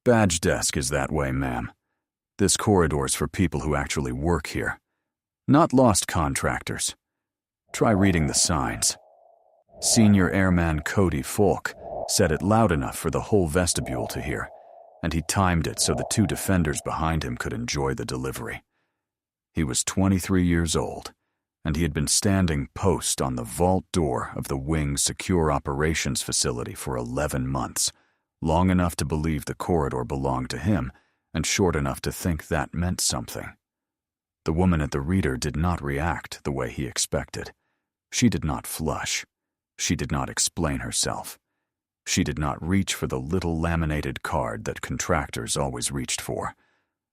Badge desk is that way, ma'am. This corridor's for people who actually work here, not lost contractors. Try reading the signs. Senior Airman Cody Falk said it loud enough for the whole vestibule to hear, and he timed it so the two defenders behind him could enjoy the delivery. He was 23 years old, and he had been standing post on the vault door of the wing's secure operations facility for 11 months, long enough to believe the corridor belonged to him, and short enough to think that meant something. The woman at the reader did not react the way he expected. She did not flush. She did not explain herself. She did not reach for the little laminated card that contractors always reached for,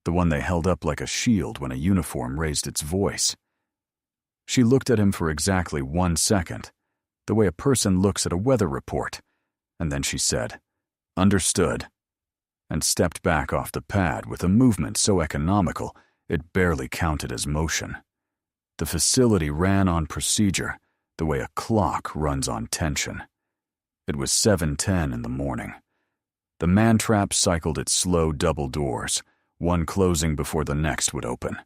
the one they held up like a shield when a uniform raised its voice. She looked at him for exactly 1 second, the way a person looks at a weather report, and then she said, "Understood," and stepped back off the pad with a movement so economical it barely counted as motion. The facility ran on procedure, the way a clock runs on tension. It was 7:10 in the morning. The man-trap cycled its slow double doors, one closing before the next would open,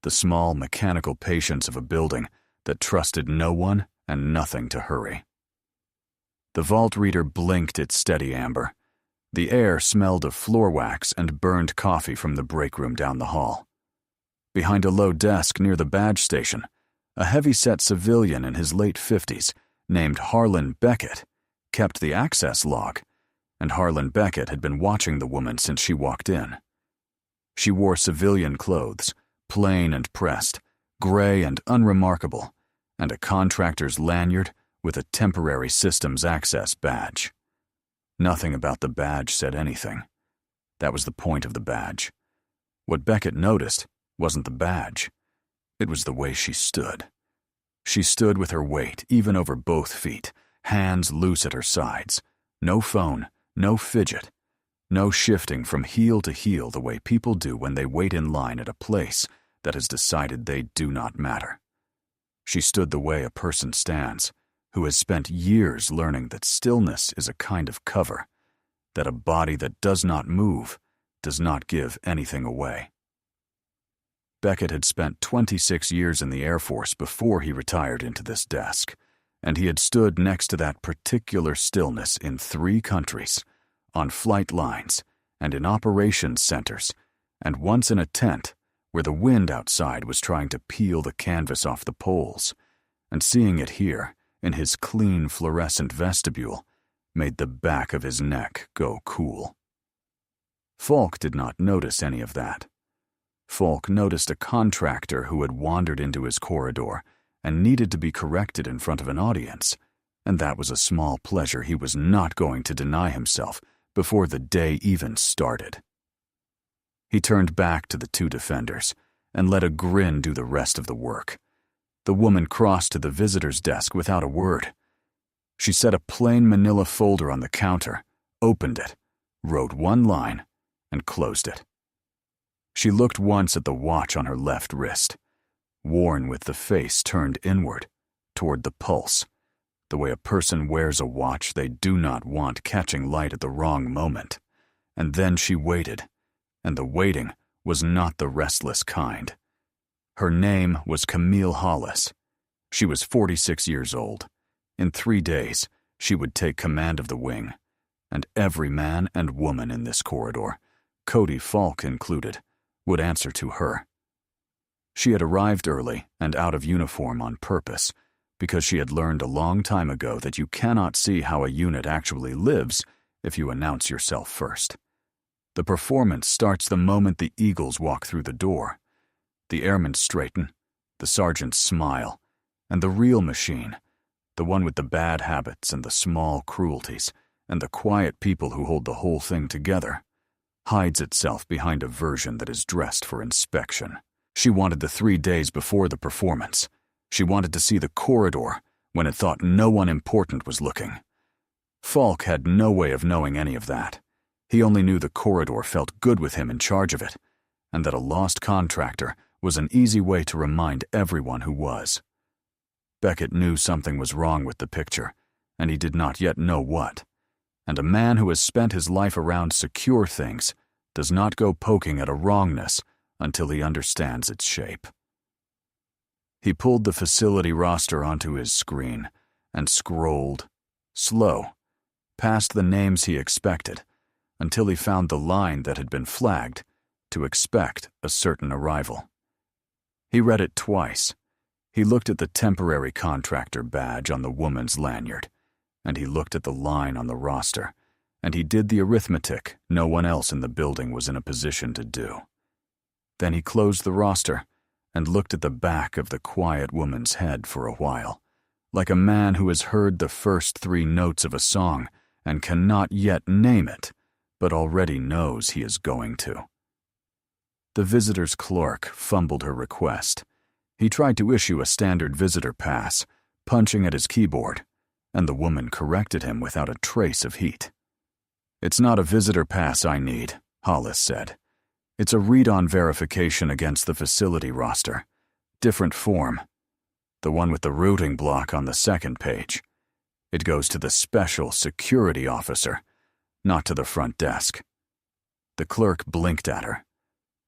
the small mechanical patience of a building that trusted no one and nothing to hurry. The vault reader blinked its steady amber. The air smelled of floor wax and burned coffee from the break room down the hall. Behind a low desk near the badge station, a heavy-set civilian in his late 50s, named Harlan Beckett, kept the access log, and Harlan Beckett had been watching the woman since she walked in. She wore civilian clothes, plain and pressed, gray and unremarkable, and a contractor's lanyard with a temporary systems access badge. Nothing about the badge said anything. That was the point of the badge. What Beckett noticed wasn't the badge. It was the way she stood. She stood with her weight even over both feet, hands loose at her sides. No phone, no fidget, no shifting from heel to heel the way people do when they wait in line at a place that has decided they do not matter. She stood the way a person stands, who has spent years learning that stillness is a kind of cover, that a body that does not move does not give anything away. Beckett had spent 26 years in the Air Force before he retired into this desk, and he had stood next to that particular stillness in 3 countries, on flight lines, and in operations centers, and once in a tent where the wind outside was trying to peel the canvas off the poles, and seeing it here, in his clean fluorescent vestibule, made the back of his neck go cool. Falk did not notice any of that. Falk noticed a contractor who had wandered into his corridor and needed to be corrected in front of an audience, and that was a small pleasure he was not going to deny himself before the day even started. He turned back to the 2 defenders and let a grin do the rest of the work. The woman crossed to the visitor's desk without a word. She set a plain manila folder on the counter, opened it, wrote 1 line, and closed it. She looked once at the watch on her left wrist, worn with the face turned inward, toward the pulse, the way a person wears a watch they do not want catching light at the wrong moment. And then she waited, and the waiting was not the restless kind. Her name was Camille Hollis. She was 46 years old. In 3 days, she would take command of the wing, and every man and woman in this corridor, Cody Falk included, would answer to her. She had arrived early and out of uniform on purpose, because she had learned a long time ago that you cannot see how a unit actually lives if you announce yourself first. The performance starts the moment the Eagles walk through the door. The airmen straighten, the sergeants smile, and the real machine, the one with the bad habits and the small cruelties, and the quiet people who hold the whole thing together, hides itself behind a version that is dressed for inspection. She wanted the 3 days before the performance. She wanted to see the corridor when it thought no one important was looking. Falk had no way of knowing any of that. He only knew the corridor felt good with him in charge of it, and that a lost contractor was an easy way to remind everyone who was. Beckett knew something was wrong with the picture, and he did not yet know what. And a man who has spent his life around secure things does not go poking at a wrongness until he understands its shape. He pulled the facility roster onto his screen and scrolled, slow, past the names he expected, until he found the line that had been flagged to expect a certain arrival. He read it twice. He looked at the temporary contractor badge on the woman's lanyard, and he looked at the line on the roster, and he did the arithmetic no one else in the building was in a position to do. Then he closed the roster and looked at the back of the quiet woman's head for a while, like a man who has heard the first 3 notes of a song and cannot yet name it, but already knows he is going to. The visitor's clerk fumbled her request. He tried to issue a standard visitor pass, punching at his keyboard, and the woman corrected him without a trace of heat. "It's not a visitor pass I need," Hollis said. "It's a read-on verification against the facility roster. Different form. The one with the routing block on the second page. It goes to the special security officer, not to the front desk." The clerk blinked at her.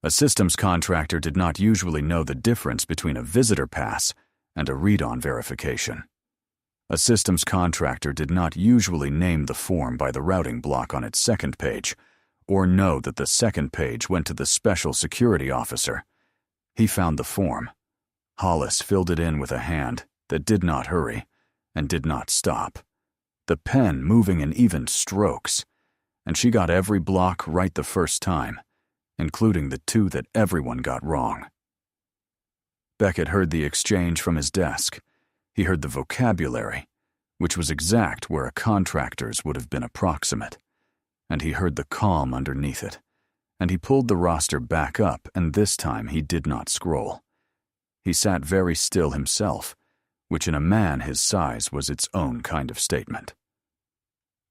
A systems contractor did not usually know the difference between a visitor pass and a read-on verification. A systems contractor did not usually name the form by the routing block on its second page, or know that the second page went to the special security officer. He found the form. Hollis filled it in with a hand that did not hurry and did not stop, the pen moving in even strokes, and she got every block right the first time, including the 2 that everyone got wrong. Beckett heard the exchange from his desk. He heard the vocabulary, which was exact where a contractor's would have been approximate, and he heard the calm underneath it, and he pulled the roster back up, and this time he did not scroll. He sat very still himself, which in a man his size was its own kind of statement.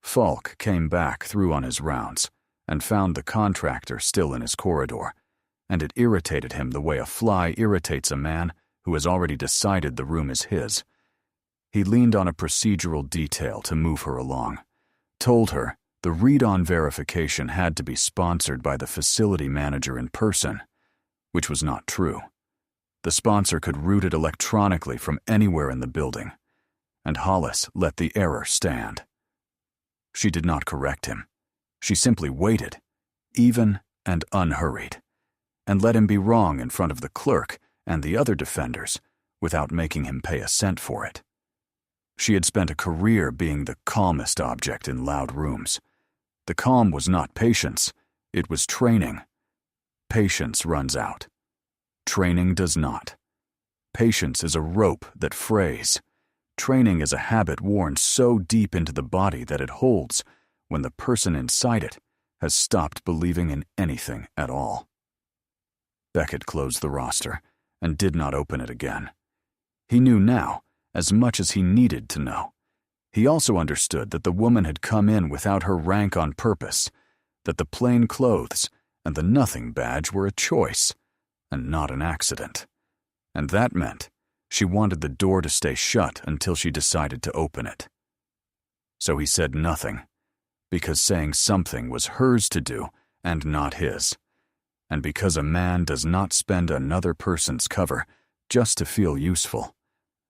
Falk came back through on his rounds and found the contractor still in his corridor, and it irritated him the way a fly irritates a man who has already decided the room is his. He leaned on a procedural detail to move her along, told her the read-on verification had to be sponsored by the facility manager in person, which was not true. The sponsor could route it electronically from anywhere in the building, and Hollis let the error stand. She did not correct him. She simply waited, even and unhurried, and let him be wrong in front of the clerk and the other defenders without making him pay a cent for it. She had spent a career being the calmest object in loud rooms. The calm was not patience, it was training. Patience runs out. Training does not. Patience is a rope that frays. Training is a habit worn so deep into the body that it holds when the person inside it has stopped believing in anything at all. Beckett closed the roster and did not open it again. He knew now as much as he needed to know. He also understood that the woman had come in without her rank on purpose, that the plain clothes and the nothing badge were a choice and not an accident. And that meant she wanted the door to stay shut until she decided to open it. So he said nothing, because saying something was hers to do and not his, and because a man does not spend another person's cover just to feel useful.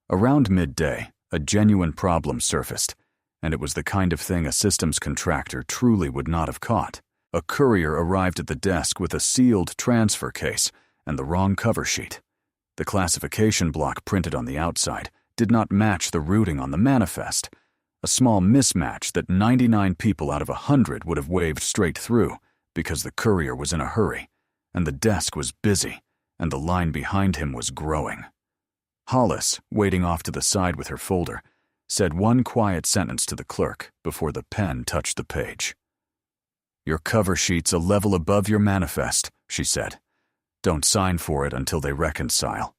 Around midday, a genuine problem surfaced, and it was the kind of thing a systems contractor truly would not have caught. A courier arrived at the desk with a sealed transfer case and the wrong cover sheet. The classification block printed on the outside did not match the routing on the manifest, a small mismatch that 99 people out of 100 would have waved straight through because the courier was in a hurry, and the desk was busy, and the line behind him was growing. Hollis, waiting off to the side with her folder, said one quiet sentence to the clerk before the pen touched the page. "Your cover sheet's a level above your manifest," she said. "Don't sign for it until they reconcile.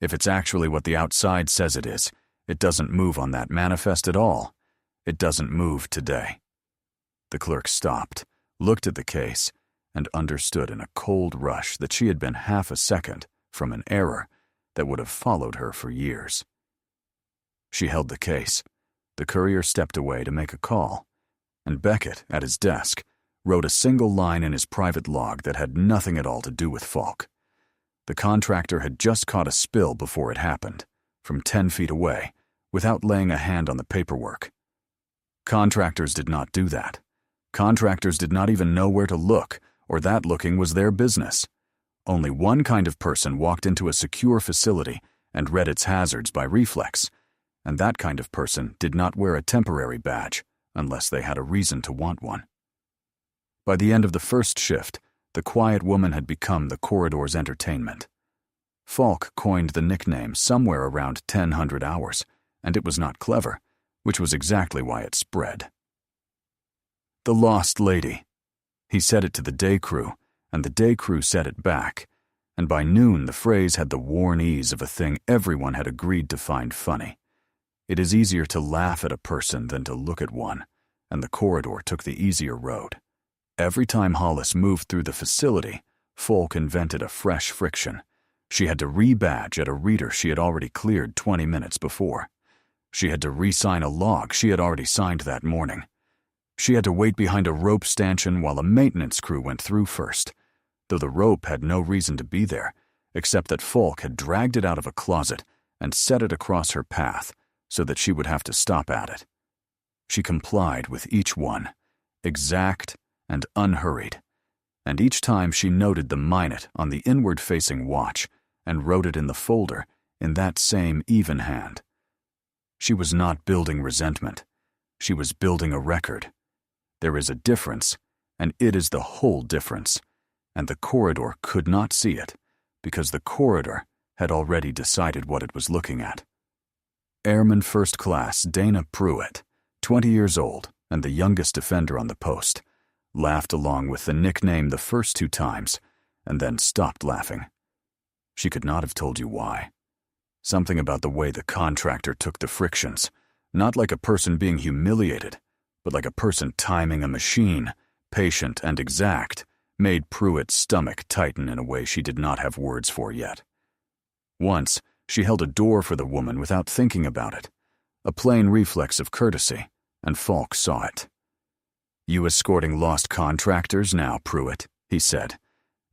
If it's actually what the outside says it is, it doesn't move on that manifest at all. It doesn't move today." The clerk stopped, looked at the case, and understood in a cold rush that she had been half a second from an error that would have followed her for years. She held the case. The courier stepped away to make a call, and Beckett, at his desk, wrote a single line in his private log that had nothing at all to do with Falk. The contractor had just caught a spill before it happened, from 10 feet away, without laying a hand on the paperwork. Contractors did not do that. Contractors did not even know where to look, or that looking was their business. Only one kind of person walked into a secure facility and read its hazards by reflex, and that kind of person did not wear a temporary badge unless they had a reason to want one. By the end of the first shift, the quiet woman had become the corridor's entertainment. Falk coined the nickname somewhere around 1000 hours, and it was not clever, which was exactly why it spread. The Lost Lady. He said it to the day crew, and the day crew said it back, and by noon the phrase had the worn ease of a thing everyone had agreed to find funny. It is easier to laugh at a person than to look at one, and the corridor took the easier road. Every time Hollis moved through the facility, Falk invented a fresh friction. She had to rebadge at a reader she had already cleared 20 minutes before. She had to re-sign a log she had already signed that morning. She had to wait behind a rope stanchion while a maintenance crew went through first, though the rope had no reason to be there, except that Falk had dragged it out of a closet and set it across her path so that she would have to stop at it. She complied with each one, exact and unhurried, and each time she noted the minute on the inward-facing watch and wrote it in the folder in that same even hand. She was not building resentment. She was building a record. There is a difference, and it is the whole difference, and the corridor could not see it because the corridor had already decided what it was looking at. Airman First Class Dana Pruitt, 20 years old and the youngest defender on the post, laughed along with the nickname the first 2 times and then stopped laughing. She could not have told you why. Something about the way the contractor took the frictions, not like a person being humiliated, but like a person timing a machine, patient and exact, made Pruitt's stomach tighten in a way she did not have words for yet. Once, she held a door for the woman without thinking about it, a plain reflex of courtesy, and Falk saw it. "You escorting lost contractors now, Pruitt," he said,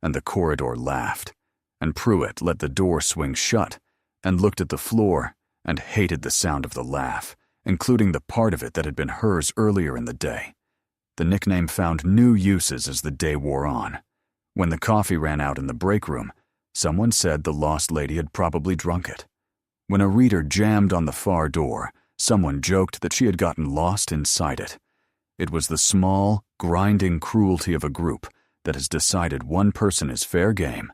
and the corridor laughed, and Pruitt let the door swing shut and looked at the floor and hated the sound of the laugh, including the part of it that had been hers earlier in the day. The nickname found new uses as the day wore on. When the coffee ran out in the break room, someone said the lost lady had probably drunk it. When a reader jammed on the far door, someone joked that she had gotten lost inside it. It was the small, grinding cruelty of a group that has decided one person is fair game,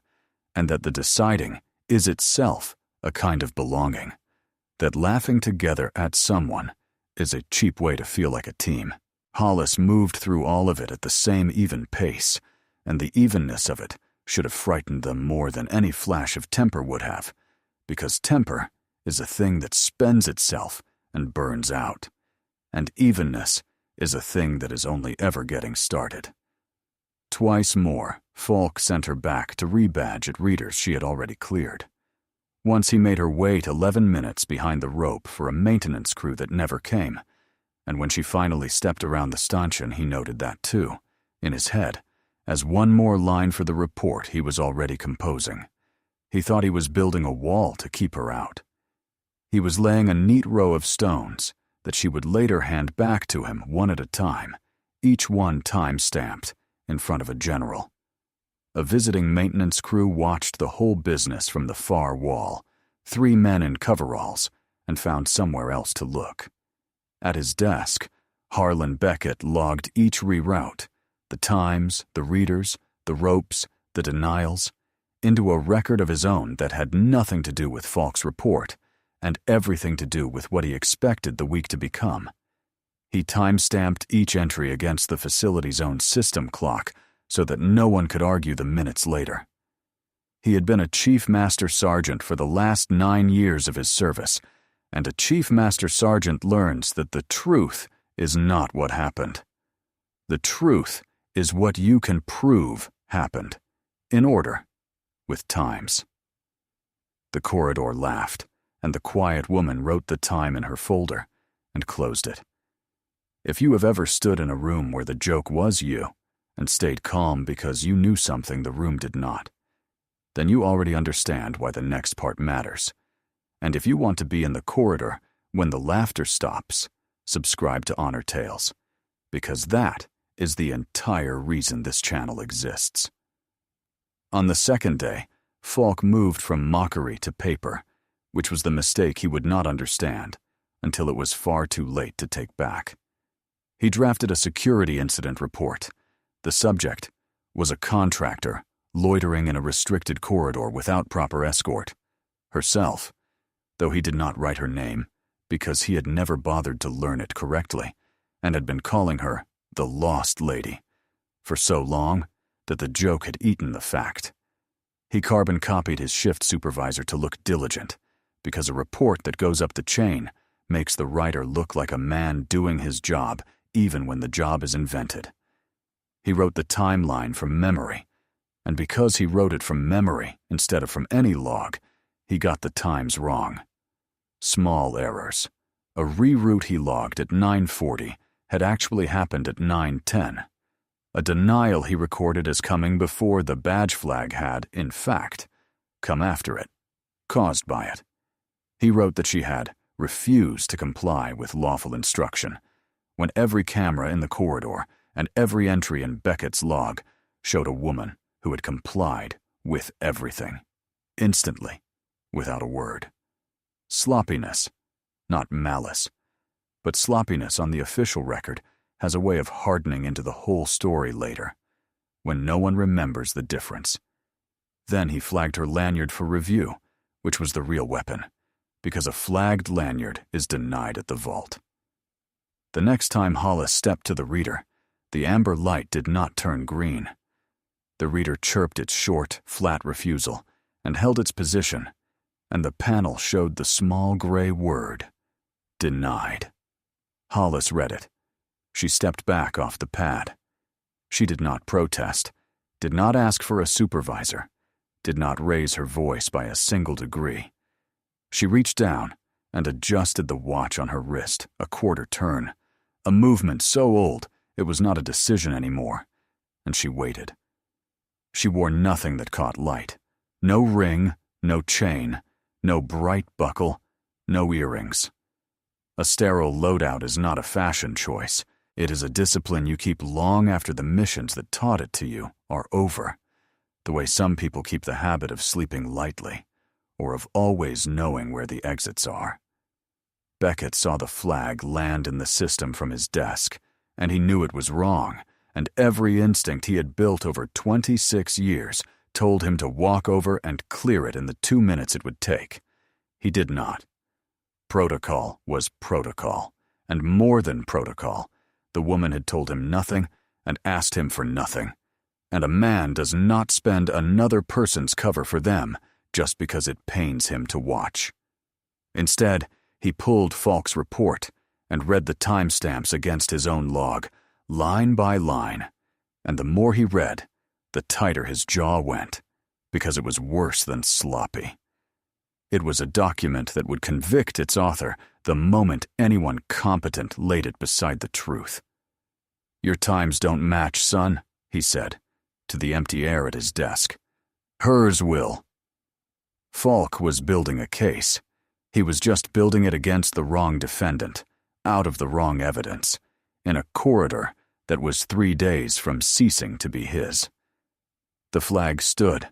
and that the deciding is itself a kind of belonging, that laughing together at someone is a cheap way to feel like a team. Hollis moved through all of it at the same even pace, and the evenness of it should have frightened them more than any flash of temper would have, because temper is a thing that spends itself and burns out, and evenness is a thing that is only ever getting started. Twice more, Falk sent her back to rebadge at readers she had already cleared. Once he made her wait 11 minutes behind the rope for a maintenance crew that never came, and when she finally stepped around the stanchion, he noted that too, in his head, as one more line for the report he was already composing. He thought he was building a wall to keep her out. He was laying a neat row of stones that she would later hand back to him one at a time, each one time-stamped, in front of a general. A visiting maintenance crew watched the whole business from the far wall, 3 men in coveralls, and found somewhere else to look. At his desk, Harlan Beckett logged each reroute, the times, the readers, the ropes, the denials, into a record of his own that had nothing to do with Falk's report and everything to do with what he expected the week to become. He time-stamped each entry against the facility's own system clock so that no one could argue the minutes later. He had been a Chief Master Sergeant for the last 9 years of his service, and a Chief Master Sergeant learns that the truth is not what happened. The truth is what you can prove happened, in order, with times. The corridor laughed, and the quiet woman wrote the time in her folder and closed it. If you have ever stood in a room where the joke was you, and stayed calm because you knew something the room did not, then you already understand why the next part matters. And if you want to be in the corridor when the laughter stops, subscribe to Honor Tales, because that is the entire reason this channel exists. On the second day, Falk moved from mockery to paper, which was the mistake he would not understand until it was far too late to take back. He drafted a security incident report. The subject was a contractor loitering in a restricted corridor without proper escort. Herself, though he did not write her name because he had never bothered to learn it correctly and had been calling her the Lost Lady for so long that the joke had eaten the fact. He carbon copied his shift supervisor to look diligent, because a report that goes up the chain makes the writer look like a man doing his job even when the job is invented. He wrote the timeline from memory, and because he wrote it from memory instead of from any log, he got the times wrong. Small errors. A reroute he logged at 9:40 had actually happened at 9:10. A denial he recorded as coming before the badge flag had, in fact, come after it, caused by it. He wrote that she had refused to comply with lawful instruction, when every camera in the corridor and every entry in Beckett's log showed a woman who had complied with everything, instantly, without a word. Sloppiness, not malice, but sloppiness on the official record has a way of hardening into the whole story later, when no one remembers the difference. Then he flagged her lanyard for review, which was the real weapon, because a flagged lanyard is denied at the vault. The next time Hollis stepped to the reader, the amber light did not turn green. The reader chirped its short, flat refusal and held its position, and the panel showed the small gray word, denied. Hollis read it. She stepped back off the pad. She did not protest, did not ask for a supervisor, did not raise her voice by a single degree. She reached down and adjusted the watch on her wrist, a quarter turn, a movement so old it was not a decision anymore, and she waited. She wore nothing that caught light. No ring, no chain, no bright buckle, no earrings. A sterile loadout is not a fashion choice. It is a discipline you keep long after the missions that taught it to you are over, the way some people keep the habit of sleeping lightly, or of always knowing where the exits are. Beckett saw the flag land in the system from his desk, and he knew it was wrong, and every instinct he had built over 26 years told him to walk over and clear it in the 2 minutes it would take. He did not. Protocol was protocol, and more than protocol. The woman had told him nothing and asked him for nothing, and a man does not spend another person's cover for them just because it pains him to watch. Instead, he pulled Falk's report and read the timestamps against his own log, line by line, and the more he read, the tighter his jaw went, because it was worse than sloppy. It was a document that would convict its author the moment anyone competent laid it beside the truth. "Your times don't match, son," he said, to the empty air at his desk. "Hers will." Falk was building a case. He was just building it against the wrong defendant, out of the wrong evidence, in a corridor that was 3 days from ceasing to be his. The flag stood.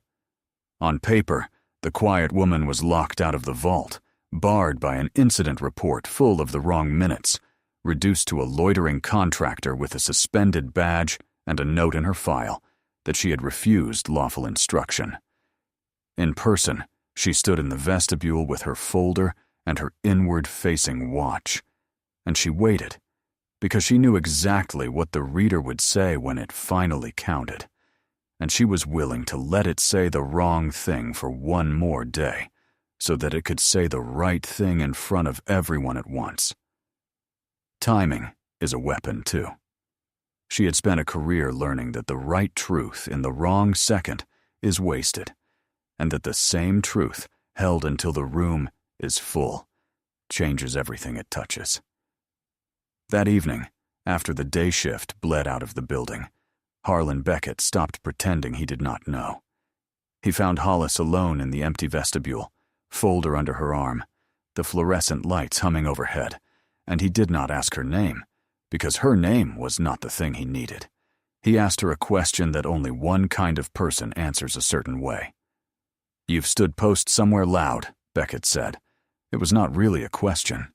On paper, the quiet woman was locked out of the vault, barred by an incident report full of the wrong minutes, reduced to a loitering contractor with a suspended badge and a note in her file that she had refused lawful instruction. In person, she stood in the vestibule with her folder and her inward-facing watch, and she waited, because she knew exactly what the reader would say when it finally counted, and she was willing to let it say the wrong thing for one more day, so that it could say the right thing in front of everyone at once. Timing is a weapon, too. She had spent a career learning that the right truth in the wrong second is wasted, and that the same truth, held until the room is full, changes everything it touches. That evening, after the day shift bled out of the building, Harlan Beckett stopped pretending he did not know. He found Hollis alone in the empty vestibule, folder under her arm, the fluorescent lights humming overhead, and he did not ask her name, because her name was not the thing he needed. He asked her a question that only one kind of person answers a certain way. "You've stood post somewhere loud," Beckett said. It was not really a question.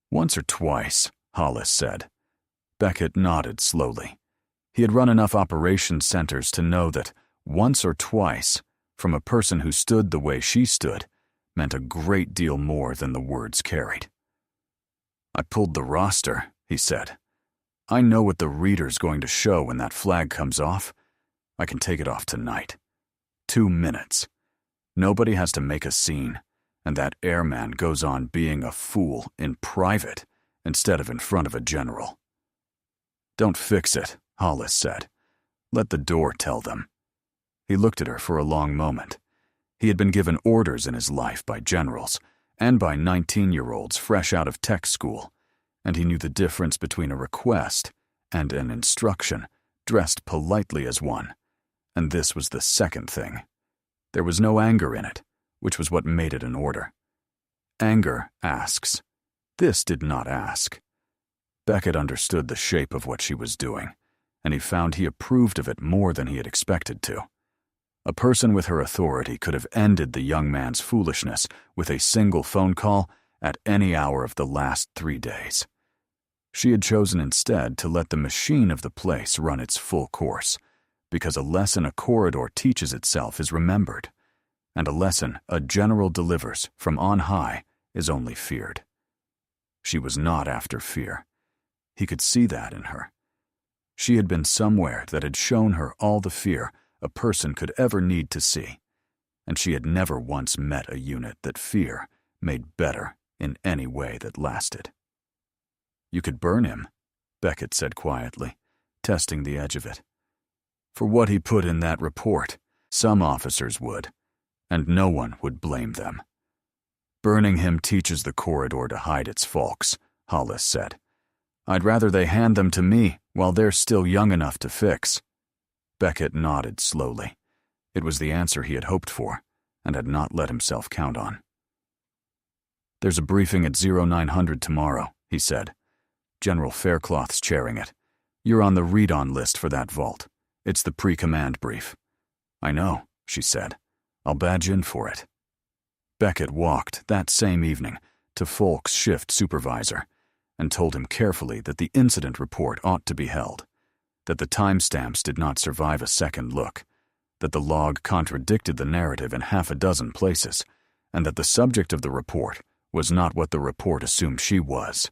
"Once or twice," Hollis said. Beckett nodded slowly. He had run enough operations centers to know that once or twice, from a person who stood the way she stood, meant a great deal more than the words carried. "I pulled the roster," he said. "I know what the reader's going to show when that flag comes off. I can take it off tonight. 2 minutes. Nobody has to make a scene, and that airman goes on being a fool in private instead of in front of a general." "Don't fix it," Hollis said. "Let the door tell them." He looked at her for a long moment. He had been given orders in his life by generals and by 19-year-olds fresh out of tech school, and he knew the difference between a request and an instruction dressed politely as one, and this was the second thing. There was no anger in it, which was what made it an order. Anger asks. This did not ask. Beckett understood the shape of what she was doing, and he found he approved of it more than he had expected to. A person with her authority could have ended the young man's foolishness with a single phone call at any hour of the last 3 days. She had chosen instead to let the machine of the place run its full course, because a lesson a corridor teaches itself is remembered, and a lesson a general delivers from on high is only feared. She was not after fear. He could see that in her. She had been somewhere that had shown her all the fear a person could ever need to see, and she had never once met a unit that fear made better in any way that lasted. "You could burn him," Beckett said quietly, testing the edge of it. "For what he put in that report, some officers would, and no one would blame them." "Burning him teaches the corridor to hide its faults," Hollis said. "I'd rather they hand them to me while they're still young enough to fix." Beckett nodded slowly. It was the answer he had hoped for and had not let himself count on. "There's a briefing at 0900 tomorrow," he said. "General Faircloth's chairing it. You're on the read-on list for that vault. It's the pre-command brief." "I know," she said. "I'll badge in for it." Beckett walked that same evening to Folk's shift supervisor and told him carefully that the incident report ought to be held, that the timestamps did not survive a second look, that the log contradicted the narrative in 6 places, and that the subject of the report was not what the report assumed she was.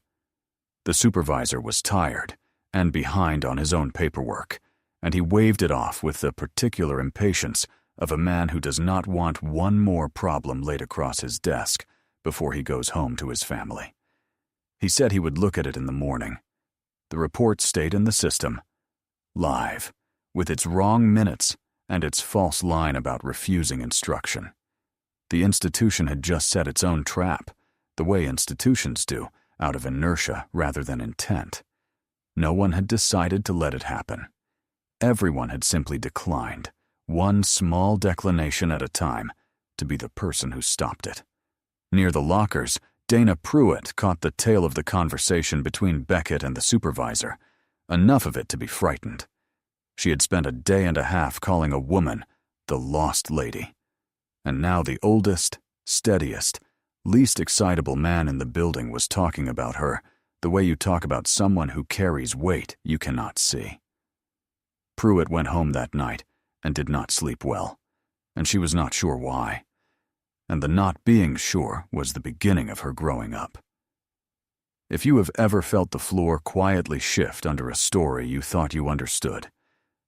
The supervisor was tired and behind on his own paperwork, and he waved it off with the particular impatience of a man who does not want one more problem laid across his desk before he goes home to his family. He said he would look at it in the morning. The report stayed in the system, live, with its wrong minutes and its false line about refusing instruction. The institution had just set its own trap, the way institutions do, out of inertia rather than intent. No one had decided to let it happen. Everyone had simply declined, one small declination at a time, to be the person who stopped it. Near the lockers, Dana Pruitt caught the tail of the conversation between Beckett and the supervisor, enough of it to be frightened. She had spent a day and a half calling a woman the lost lady, and now the oldest, steadiest, least excitable man in the building was talking about her the way you talk about someone who carries weight you cannot see. Pruitt went home that night and did not sleep well, and she was not sure why. And the not being sure was the beginning of her growing up. If you have ever felt the floor quietly shift under a story you thought you understood,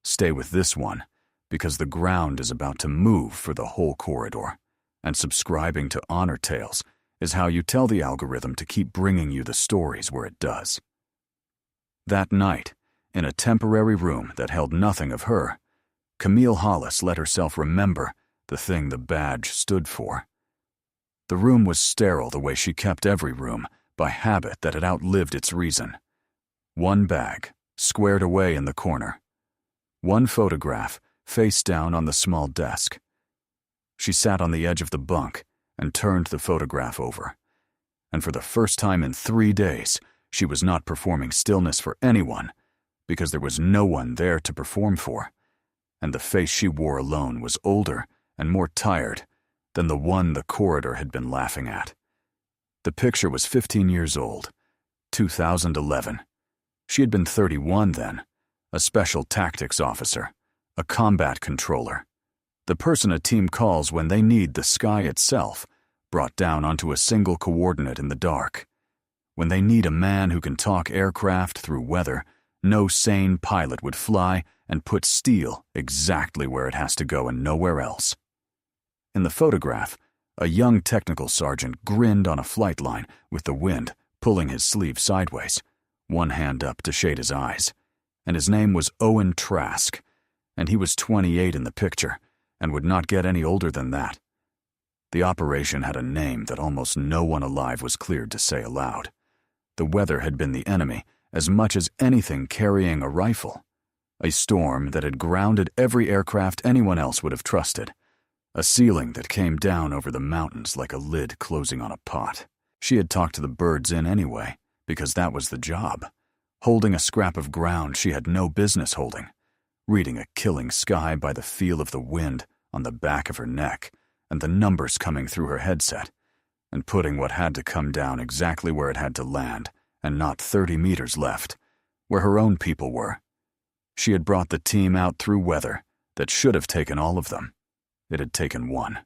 stay with this one, because the ground is about to move for the whole corridor, and subscribing to Honor Tales is how you tell the algorithm to keep bringing you the stories where it does. That night, in a temporary room that held nothing of her, Camille Hollis let herself remember the thing the badge stood for. The room was sterile the way she kept every room, by habit that had outlived its reason. One bag, squared away in the corner. one photograph, face down on the small desk. She sat on the edge of the bunk and turned the photograph over. And for the first time in 3 days, she was not performing stillness for anyone, because there was no one there to perform for, and the face she wore alone was older and more tired than the one the corridor had been laughing at. The picture was 15 years old, 2011. She had been 31 then, a special tactics officer, a combat controller, the person a team calls when they need the sky itself brought down onto a single coordinate in the dark. When they need a man who can talk aircraft through weather, no sane pilot would fly and put steel exactly where it has to go and nowhere else. In the photograph, a young technical sergeant grinned on a flight line with the wind pulling his sleeve sideways, one hand up to shade his eyes, and his name was Owen Trask, and he was 28 in the picture and would not get any older than that. The operation had a name that almost no one alive was cleared to say aloud. The weather had been the enemy as much as anything carrying a rifle. A storm that had grounded every aircraft anyone else would have trusted. A ceiling that came down over the mountains like a lid closing on a pot. She had talked the birds in anyway, because that was the job. Holding a scrap of ground she had no business holding. Reading a killing sky by the feel of the wind on the back of her neck and the numbers coming through her headset, and putting what had to come down exactly where it had to land and not 30 meters left, where her own people were. She had brought the team out through weather that should have taken all of them. It had taken one.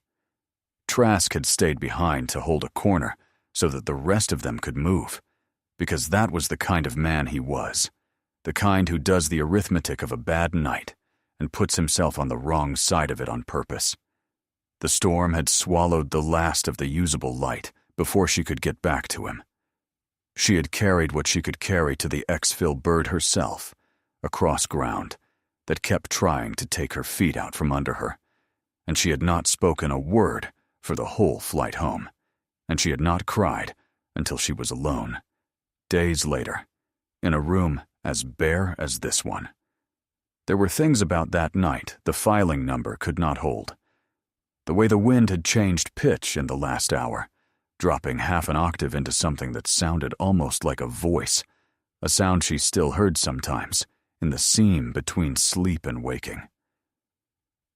Trask had stayed behind to hold a corner so that the rest of them could move, because that was the kind of man he was, the kind who does the arithmetic of a bad night and puts himself on the wrong side of it on purpose. The storm had swallowed the last of the usable light before she could get back to him. She had carried what she could carry to the exfil bird herself, across ground, that kept trying to take her feet out from under her, and she had not spoken a word for the whole flight home, and she had not cried until she was alone, days later, in a room as bare as this one. There were things about that night the filing number could not hold. The way the wind had changed pitch in the last hour, dropping half an octave into something that sounded almost like a voice, a sound she still heard sometimes, in the seam between sleep and waking.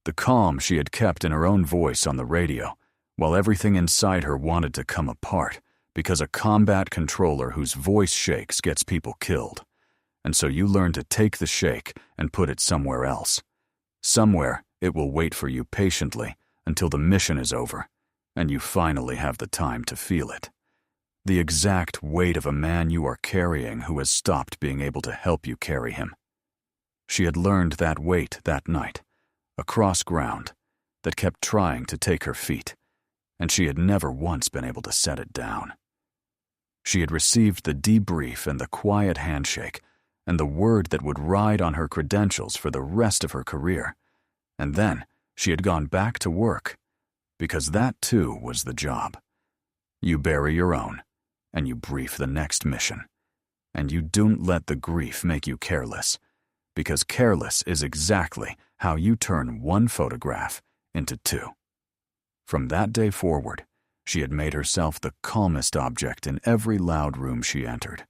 The calm she had kept in her own voice on the radio, while everything inside her wanted to come apart, because a combat controller whose voice shakes gets people killed, and so you learn to take the shake and put it somewhere else. Somewhere it will wait for you patiently until the mission is over, and you finally have the time to feel it. The exact weight of a man you are carrying who has stopped being able to help you carry him. She had learned that weight that night, across ground, that kept trying to take her feet, and she had never once been able to set it down. She had received the debrief and the quiet handshake, and the word that would ride on her credentials for the rest of her career, and then she had gone back to work, because that too was the job. You bury your own, and you brief the next mission, and you don't let the grief make you careless, because careless is exactly how you turn one photograph into two. From that day forward, she had made herself the calmest object in every loud room she entered.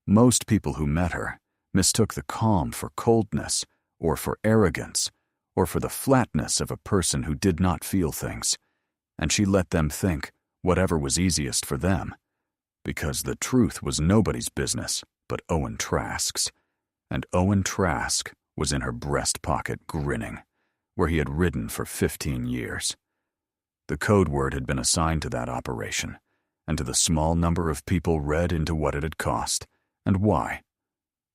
Most people who met her mistook the calm for coldness, or for arrogance, or for the flatness of a person who did not feel things, and she let them think whatever was easiest for them, because the truth was nobody's business but Owen Trask's, and Owen Trask was in her breast pocket grinning, where he had ridden for 15 years. The code word had been assigned to that operation, and to the small number of people read into what it had cost, and why.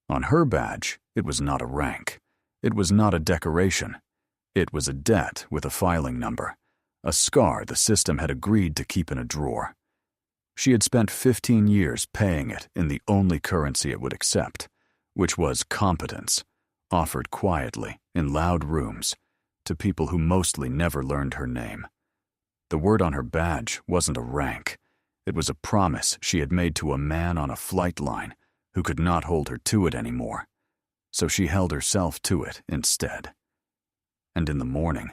On her badge, it was not a rank. It was not a decoration. It was a debt with a filing number, a scar the system had agreed to keep in a drawer. She had spent 15 years paying it in the only currency it would accept, which was competence, offered quietly in loud rooms to people who mostly never learned her name. The word on her badge wasn't a rank. It was a promise she had made to a man on a flight line who could not hold her to it anymore. so she held herself to it instead. And in the morning,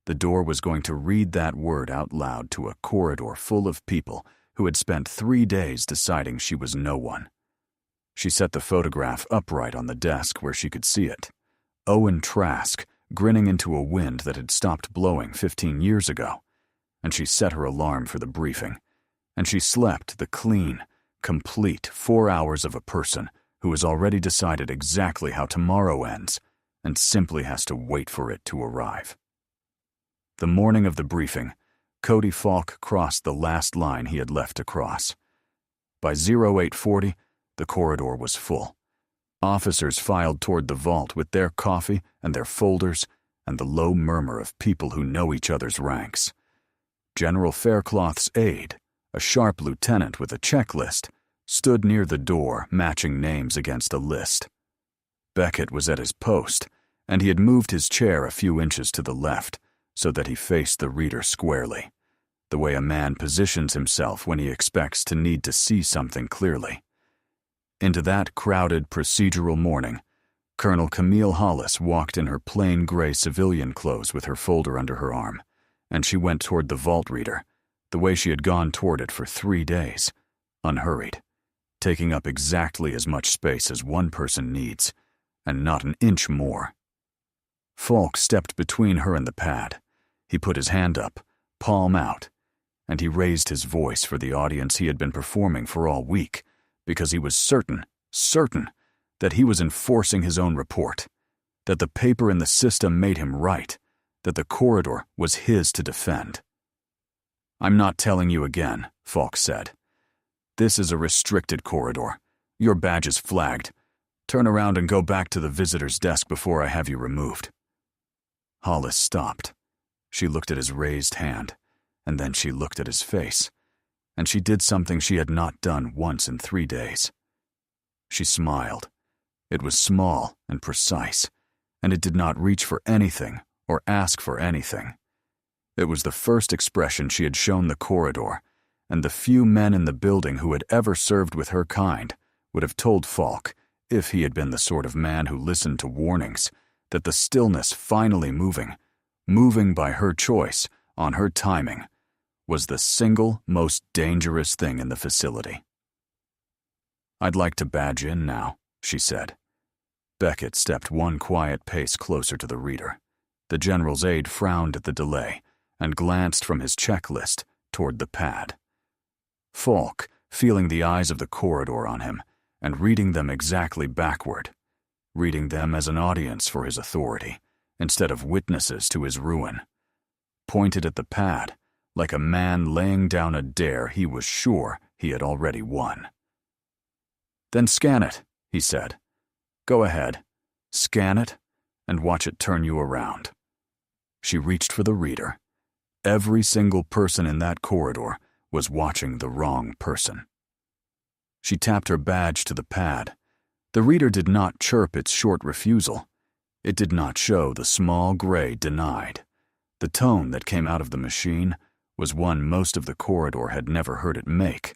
the door was going to read that word out loud to a corridor full of people who had spent 3 days deciding she was no one. She set the photograph upright on the desk where she could see it. Owen Trask, grinning into a wind that had stopped blowing 15 years ago. And she set her alarm for the briefing. And she slept the clean, complete 4 hours of a person who has already decided exactly how tomorrow ends and simply has to wait for it to arrive. The morning of the briefing, Cody Falk crossed the last line he had left to cross. By 0840, the corridor was full. Officers filed toward the vault with their coffee and their folders and the low murmur of people who know each other's ranks. General Faircloth's aide, a sharp lieutenant with a checklist, stood near the door matching names against a list. Beckett was at his post, and he had moved his chair a few inches to the left so that he faced the reader squarely, the way a man positions himself when he expects to need to see something clearly. Into that crowded procedural morning, Colonel Camille Hollis walked in her plain gray civilian clothes with her folder under her arm, and she went toward the vault reader, the way she had gone toward it for 3 days, unhurried, taking up exactly as much space as one person needs, and not an inch more. Falk stepped between her and the pad. He put his hand up, palm out, and he raised his voice for the audience he had been performing for all week, because he was certain that he was enforcing his own report, that the paper in the system made him right, that the corridor was his to defend. "I'm not telling you again," Falk said. "This is a restricted corridor. Your badge is flagged. Turn around and go back to the visitor's desk before I have you removed." Hollis stopped. She looked at his raised hand, and then she looked at his face, and she did something she had not done once in 3 days. She smiled. It was small and precise, and it did not reach for anything or ask for anything. It was the first expression she had shown the corridor, and the few men in the building who had ever served with her kind would have told Falk, if he had been the sort of man who listened to warnings, that the stillness finally moving by her choice, on her timing, was the single most dangerous thing in the facility. "I'd like to badge in now," she said. Beckett stepped one quiet pace closer to the reader. The general's aide frowned at the delay and glanced from his checklist toward the pad. Falk, feeling the eyes of the corridor on him and reading them exactly backward, reading them as an audience for his authority instead of witnesses to his ruin, pointed at the pad like a man laying down a dare he was sure he had already won. "Then scan it," he said. "Go ahead, scan it, and watch it turn you around." She reached for the reader. Every single person in that corridor was watching the wrong person. She tapped her badge to the pad. The reader did not chirp its short refusal. It did not show the small gray denied. The tone that came out of the machine was one most of the corridor had never heard it make.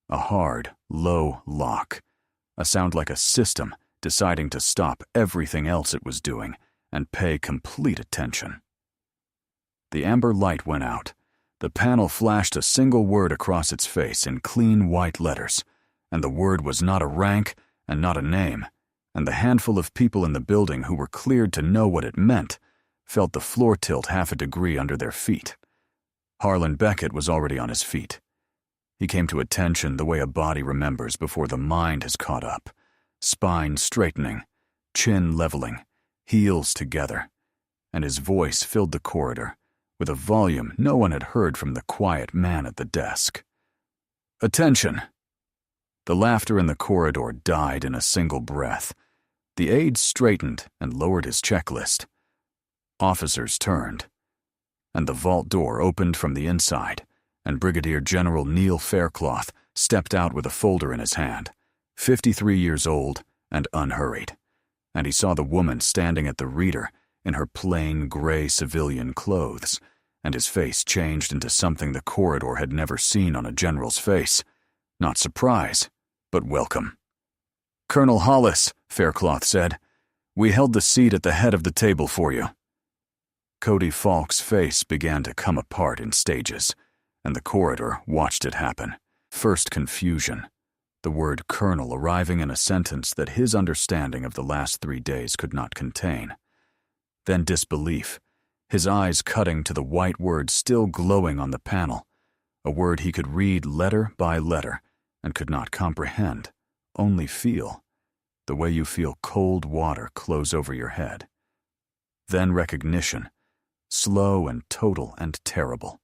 A hard, low lock. A sound like a system deciding to stop everything else it was doing and pay complete attention. The amber light went out. The panel flashed a single word across its face in clean white letters, and the word was not a rank and not a name, and the handful of people in the building who were cleared to know what it meant felt the floor tilt half a degree under their feet. Harlan Beckett was already on his feet. He came to attention the way a body remembers before the mind has caught up, spine straightening, chin leveling, heels together, and his voice filled the corridor with a volume no one had heard from the quiet man at the desk. "Attention!" The laughter in the corridor died in a single breath. The aide straightened and lowered his checklist. Officers turned, and the vault door opened from the inside, and Brigadier General Neil Faircloth stepped out with a folder in his hand, 53 years old and unhurried, and he saw the woman standing at the reader in her plain gray civilian clothes, and his face changed into something the corridor had never seen on a general's face. Not surprise, but welcome. "Colonel Hollis," Faircloth said, We held the seat at the head of the table for you." Cody Falk's face began to come apart in stages, and the corridor watched it happen. First confusion, the word colonel arriving in a sentence that his understanding of the last 3 days could not contain. Then disbelief, his eyes cutting to the white word still glowing on the panel, a word he could read letter by letter and could not comprehend, only feel, the way you feel cold water close over your head. Then recognition, slow and total and terrible.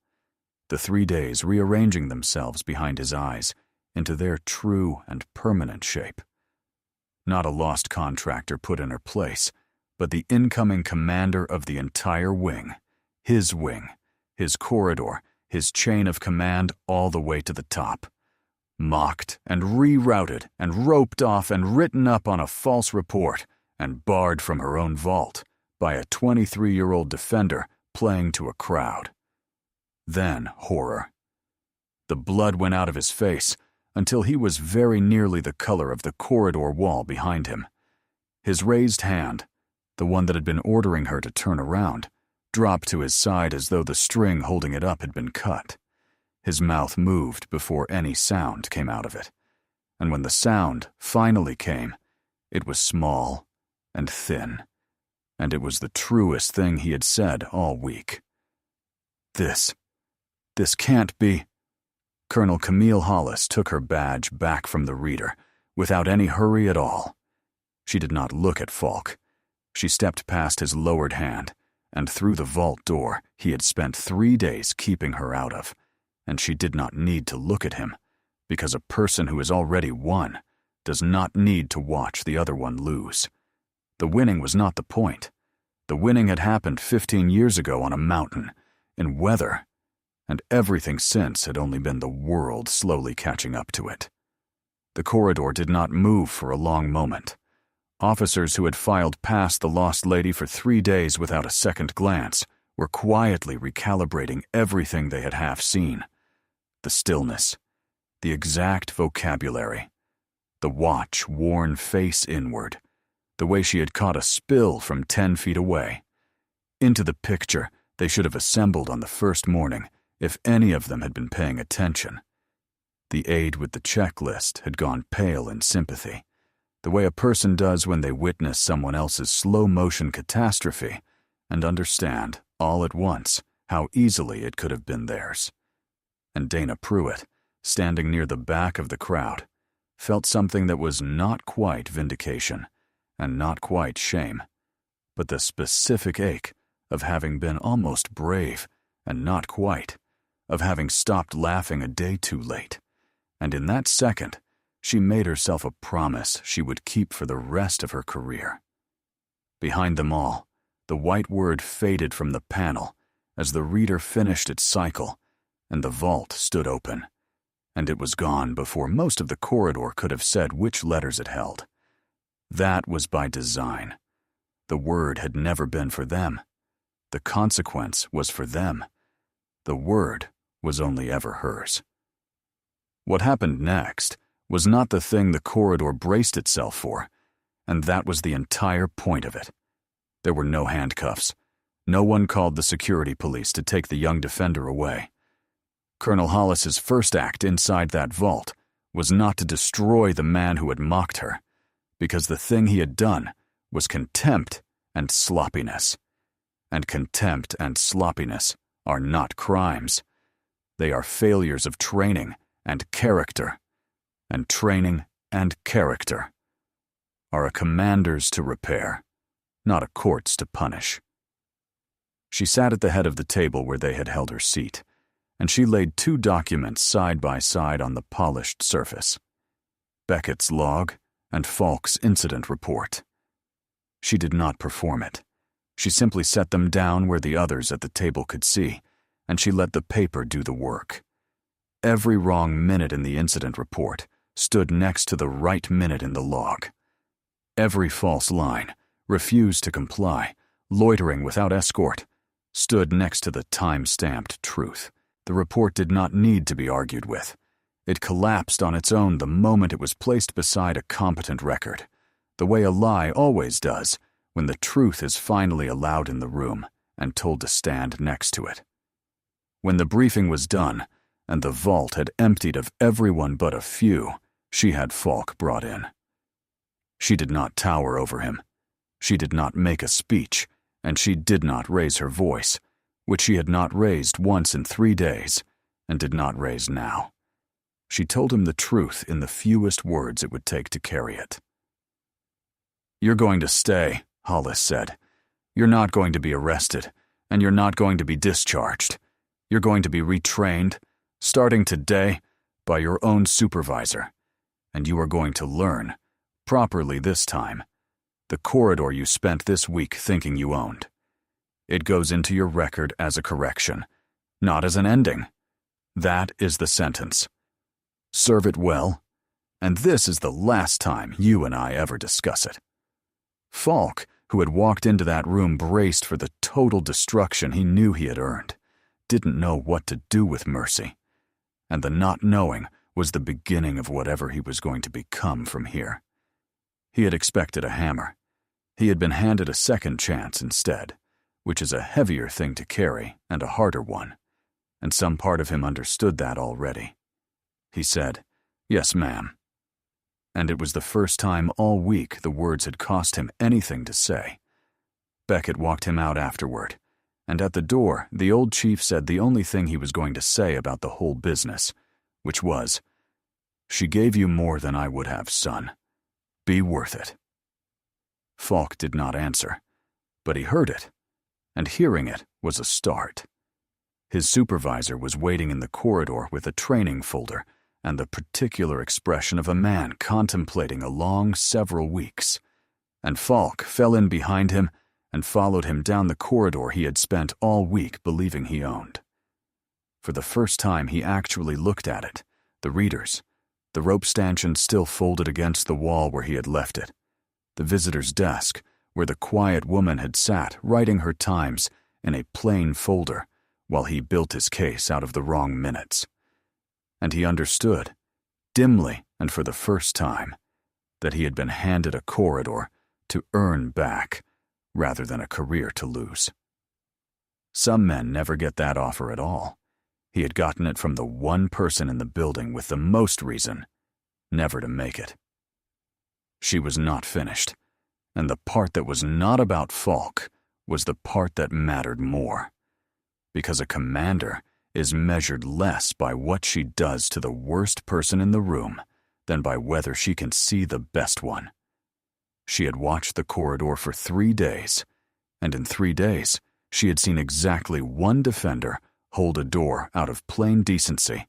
The 3 days rearranging themselves behind his eyes into their true and permanent shape. Not a lost contractor put in her place, but the incoming commander of the entire wing, his corridor, his chain of command all the way to the top. Mocked and rerouted and roped off and written up on a false report and barred from her own vault by a 23-year-old defender playing to a crowd. Then horror. The blood went out of his face until he was very nearly the color of the corridor wall behind him. His raised hand, the one that had been ordering her to turn around, dropped to his side as though the string holding it up had been cut. His mouth moved before any sound came out of it, and when the sound finally came, it was small and thin, and it was the truest thing he had said all week. This can't be." Colonel Camille Hollis took her badge back from the reader, without any hurry at all. She did not look at Falk. She stepped past his lowered hand, and through the vault door he had spent 3 days keeping her out of, and she did not need to look at him, because a person who has already won does not need to watch the other one lose. The winning was not the point. The winning had happened 15 years ago on a mountain, in weather, and everything since had only been the world slowly catching up to it. The corridor did not move for a long moment. Officers who had filed past the lost lady for 3 days without a second glance were quietly recalibrating everything they had half seen. The stillness, the exact vocabulary, the watch worn face inward, the way she had caught a spill from 10 feet away. Into the picture they should have assembled on the first morning if any of them had been paying attention. The aide with the checklist had gone pale in sympathy, the way a person does when they witness someone else's slow-motion catastrophe and understand, all at once, how easily it could have been theirs. And Dana Pruitt, standing near the back of the crowd, felt something that was not quite vindication and not quite shame, but the specific ache of having been almost brave and not quite, of having stopped laughing a day too late. And in that second, she made herself a promise she would keep for the rest of her career. Behind them all, the white word faded from the panel as the reader finished its cycle, and the vault stood open, and it was gone before most of the corridor could have said which letters it held. That was by design. The word had never been for them. The consequence was for them. The word was only ever hers. What happened next was not the thing the corridor braced itself for, and that was the entire point of it. There were no handcuffs. No one called the security police to take the young defender away. Colonel Hollis's first act inside that vault was not to destroy the man who had mocked her, because the thing he had done was contempt and sloppiness. And contempt and sloppiness are not crimes. They are failures of training and character. And training and character are a commander's to repair, not a court's to punish. She sat at the head of the table where they had held her seat, and she laid 2 documents side by side on the polished surface: Beckett's log and Falk's incident report. She did not perform it. She simply set them down where the others at the table could see, and she let the paper do the work. Every wrong minute in the incident report stood next to the right minute in the log. Every false line, refused to comply, loitering without escort, stood next to the time-stamped truth. The report did not need to be argued with. It collapsed on its own the moment it was placed beside a competent record, the way a lie always does when the truth is finally allowed in the room and told to stand next to it. When the briefing was done and the vault had emptied of everyone but a few, she had Falk brought in. She did not tower over him. She did not make a speech, and she did not raise her voice, which she had not raised once in 3 days, and did not raise now. She told him the truth in the fewest words it would take to carry it. "You're going to stay," Hollis said. "You're not going to be arrested, and you're not going to be discharged. You're going to be retrained, starting today, by your own supervisor, and you are going to learn, properly this time, the corridor you spent this week thinking you owned. It goes into your record as a correction, not as an ending. That is the sentence. Serve it well, and this is the last time you and I ever discuss it." Falk, who had walked into that room braced for the total destruction he knew he had earned, didn't know what to do with Mercy, and the not knowing was the beginning of whatever he was going to become from here. He had expected a hammer. He had been handed a second chance instead, which is a heavier thing to carry and a harder one, and some part of him understood that already. He said, "Yes, ma'am." And it was the first time all week the words had cost him anything to say. Beckett walked him out afterward, and at the door the old chief said the only thing he was going to say about the whole business, which was, "She gave you more than I would have, son. Be worth it." Falk did not answer, but he heard it, and hearing it was a start. His supervisor was waiting in the corridor with a training folder and the particular expression of a man contemplating a long several weeks, and Falk fell in behind him and followed him down the corridor he had spent all week believing he owned. For the first time he actually looked at it, the readers, the rope stanchion still folded against the wall where he had left it, the visitor's desk where the quiet woman had sat writing her times in a plain folder while he built his case out of the wrong minutes. And he understood, dimly and for the first time, that he had been handed a corridor to earn back rather than a career to lose. Some men never get that offer at all. He had gotten it from the one person in the building with the most reason never to make it. She was not finished, and the part that was not about Falk was the part that mattered more, because a commander is measured less by what she does to the worst person in the room than by whether she can see the best one. She had watched the corridor for 3 days, and in 3 days she had seen exactly one defender hold a door out of plain decency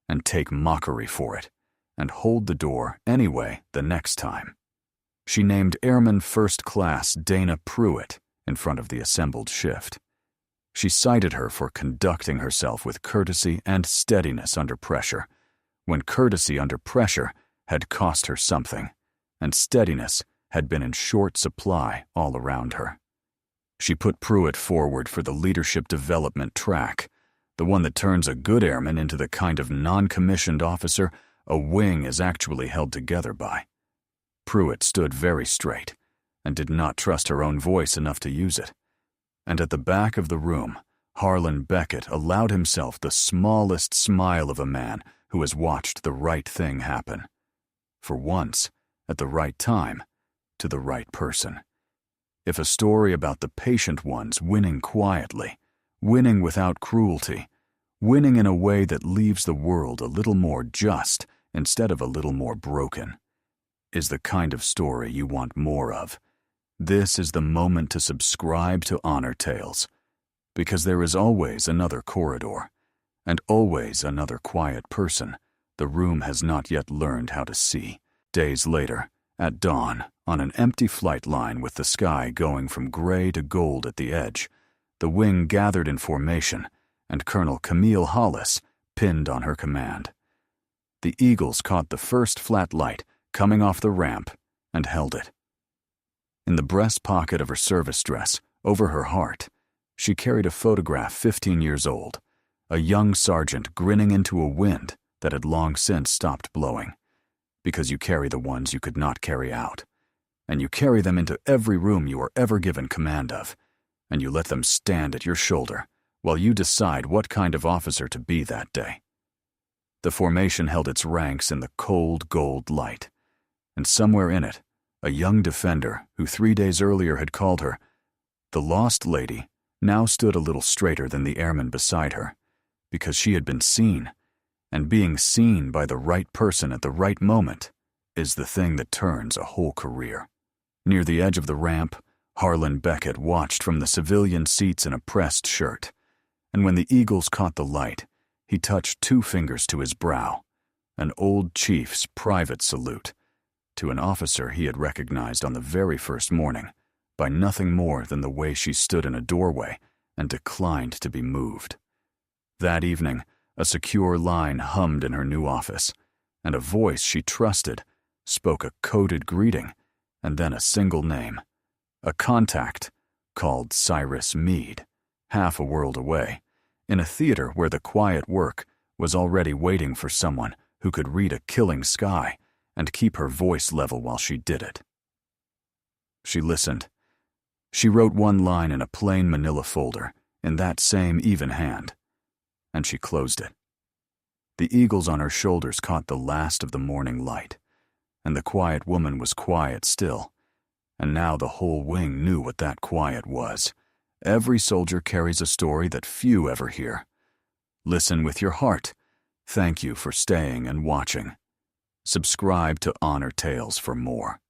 and take mockery for it, and hold the door anyway the next time. She named Airman First Class Dana Pruitt in front of the assembled shift. She cited her for conducting herself with courtesy and steadiness under pressure, when courtesy under pressure had cost her something, and steadiness had been in short supply all around her. She put Pruitt forward for the leadership development track, the one that turns a good airman into the kind of non-commissioned officer a wing is actually held together by. Pruitt stood very straight and did not trust her own voice enough to use it. And at the back of the room, Harlan Beckett allowed himself the smallest smile of a man who has watched the right thing happen. For once, at the right time, to the right person. If a story about the patient ones winning quietly, winning without cruelty, winning in a way that leaves the world a little more just instead of a little more broken, is the kind of story you want more of, this is the moment to subscribe to Honor Tales, because there is always another corridor, and always another quiet person the room has not yet learned how to see. Days later, at dawn, on an empty flight line with the sky going from gray to gold at the edge, the wing gathered in formation, and Colonel Camille Hollis pinned on her command. The Eagles caught the first flat light coming off the ramp and held it. In the breast pocket of her service dress, over her heart, she carried a photograph 15 years old, a young sergeant grinning into a wind that had long since stopped blowing, because you carry the ones you could not carry out, and you carry them into every room you are ever given command of, and you let them stand at your shoulder while you decide what kind of officer to be that day. The formation held its ranks in the cold gold light, and somewhere in it, a young defender who 3 days earlier had called her the Lost Lady now stood a little straighter than the airman beside her, because she had been seen, and being seen by the right person at the right moment is the thing that turns a whole career. Near the edge of the ramp, Harlan Beckett watched from the civilian seats in a pressed shirt, and when the Eagles caught the light, he touched 2 fingers to his brow, an old chief's private salute, to an officer he had recognized on the very first morning by nothing more than the way she stood in a doorway and declined to be moved. That evening, a secure line hummed in her new office, and a voice she trusted spoke a coded greeting and then a single name, a contact called Cyrus Meade, half a world away, in a theater where the quiet work was already waiting for someone who could read a killing sky and keep her voice level while she did it. She listened. She wrote 1 line in a plain manila folder in that same even hand, and she closed it. The eagles on her shoulders caught the last of the morning light, and the quiet woman was quiet still, and now the whole wing knew what that quiet was. Every soldier carries a story that few ever hear. Listen with your heart. Thank you for staying and watching. Subscribe to Honor Tales for more.